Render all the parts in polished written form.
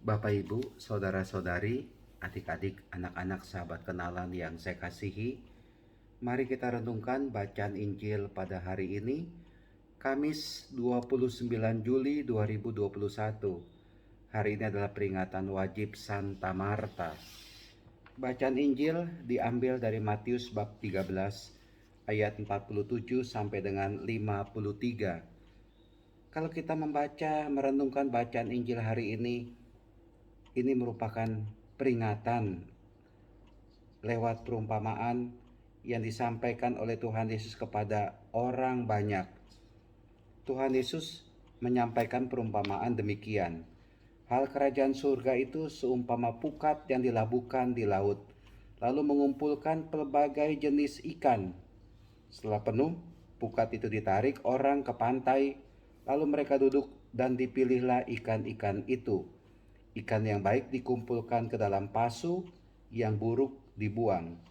Bapak, Ibu, saudara-saudari, adik-adik, anak-anak, sahabat kenalan yang saya kasihi, mari kita renungkan bacaan Injil pada hari ini, Kamis 29 Juli 2021. Hari ini adalah peringatan wajib Santa Marta. Bacaan Injil diambil dari Matius bab 13 ayat 47 sampai dengan 53. Kalau kita membaca, merenungkan bacaan Injil hari ini merupakan peringatan lewat perumpamaan yang disampaikan oleh Tuhan Yesus kepada orang banyak. Tuhan Yesus menyampaikan perumpamaan demikian. Hal kerajaan surga itu seumpama pukat yang dilabuhkan di laut, lalu mengumpulkan pelbagai jenis ikan. Setelah penuh, pukat itu ditarik orang ke pantai, lalu mereka duduk dan dipilihlah ikan-ikan itu. Ikan yang baik dikumpulkan ke dalam pasu, yang buruk dibuang.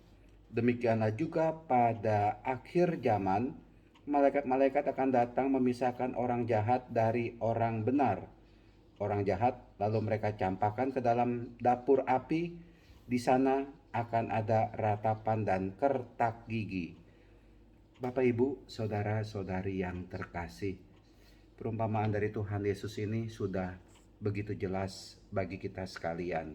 Demikianlah juga pada akhir zaman, malaikat-malaikat akan datang memisahkan orang jahat dari orang benar. Orang jahat lalu mereka campakkan ke dalam dapur api. Di sana akan ada ratapan dan kertak gigi. Bapak, Ibu, saudara-saudari yang terkasih, perumpamaan dari Tuhan Yesus ini sudah begitu jelas bagi kita sekalian.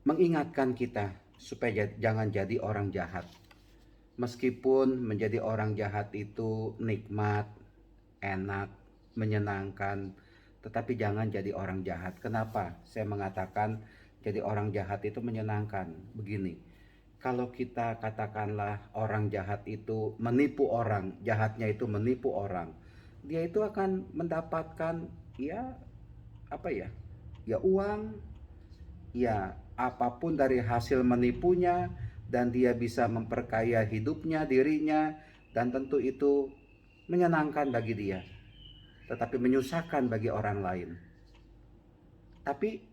Mengingatkan kita supaya jangan jadi orang jahat. Meskipun menjadi orang jahat itu nikmat, enak, menyenangkan, tetapi jangan jadi orang jahat. Kenapa saya mengatakan jadi orang jahat itu menyenangkan? Begini, kalau kita katakanlah orang jahat itu menipu orang, jahatnya itu menipu orang, dia itu akan mendapatkan ya uang, ya apapun dari hasil menipunya, dan dia bisa memperkaya hidupnya, dirinya, dan tentu itu menyenangkan bagi dia, tetapi menyusahkan bagi orang lain. Tapi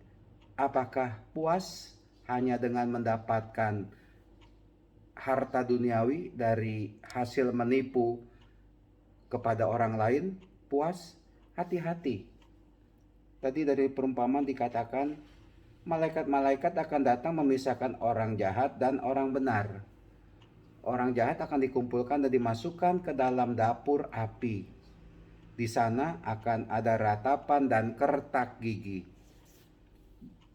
apakah puas hanya dengan mendapatkan harta duniawi dari hasil menipu kepada orang lain? Puas? Hati-hati. Tadi dari perumpamaan dikatakan malaikat-malaikat akan datang memisahkan orang jahat dan orang benar. Orang jahat akan dikumpulkan dan dimasukkan ke dalam dapur api. Di sana akan ada ratapan dan kertak gigi.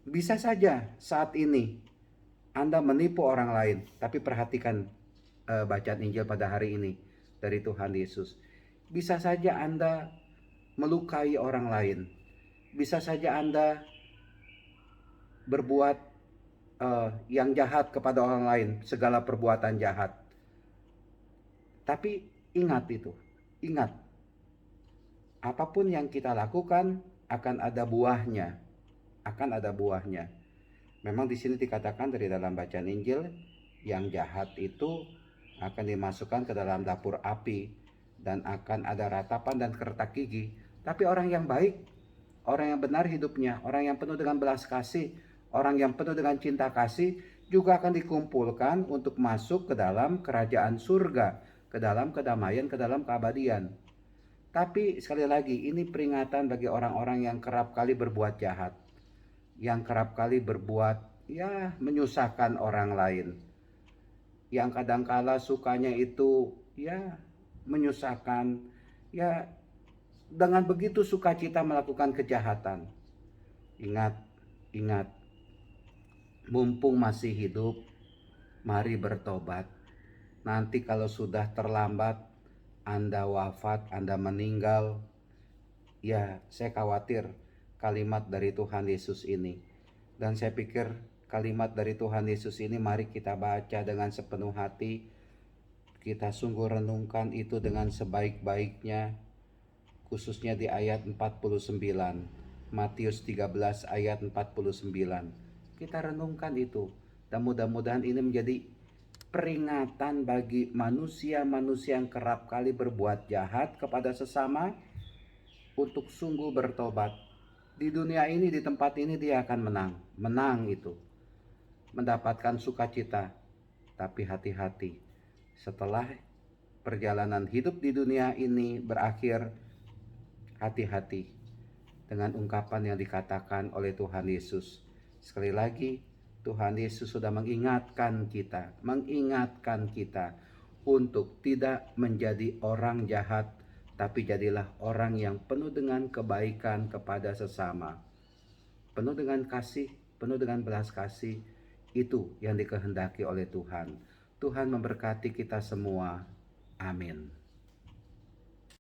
Bisa saja saat ini Anda menipu orang lain, tapi perhatikan bacaan Injil pada hari ini dari Tuhan Yesus. Bisa saja Anda melukai orang lain. Bisa saja Anda berbuat yang jahat kepada orang lain, segala perbuatan jahat. Tapi ingat itu, ingat, apapun yang kita lakukan akan ada buahnya, akan ada buahnya. Memang di sini dikatakan dari dalam bacaan Injil, yang jahat itu akan dimasukkan ke dalam dapur api dan akan ada ratapan dan kertak gigi. Tapi orang yang baik, orang yang benar hidupnya, orang yang penuh dengan belas kasih, orang yang penuh dengan cinta kasih, juga akan dikumpulkan untuk masuk ke dalam kerajaan surga, ke dalam kedamaian, ke dalam keabadian. Tapi sekali lagi, ini peringatan bagi orang-orang yang kerap kali berbuat jahat, yang kerap kali berbuat menyusahkan orang lain, yang kadangkala sukanya itu menyusahkan, dengan begitu sukacita melakukan kejahatan. Ingat, ingat, mumpung masih hidup, mari bertobat. Nanti kalau sudah terlambat, Anda wafat, Anda meninggal, saya khawatir kalimat dari Tuhan Yesus ini. Dan saya pikir kalimat dari Tuhan Yesus ini mari kita baca dengan sepenuh hati. Kita sungguh renungkan itu dengan sebaik-baiknya, khususnya di ayat 49. Matius 13 ayat 49. Kita renungkan itu. Dan mudah-mudahan ini menjadi peringatan bagi manusia-manusia yang kerap kali berbuat jahat kepada sesama untuk sungguh bertobat. Di dunia ini, di tempat ini dia akan menang itu, mendapatkan sukacita. Tapi hati-hati, setelah perjalanan hidup di dunia ini berakhir, hati-hati. dengan ungkapan yang dikatakan oleh Tuhan Yesus. Sekali lagi, Tuhan Yesus sudah mengingatkan kita untuk tidak menjadi orang jahat, tapi jadilah orang yang penuh dengan kebaikan kepada sesama, penuh dengan kasih, penuh dengan belas kasih. Itu yang dikehendaki oleh Tuhan. Tuhan memberkati kita semua. Amin.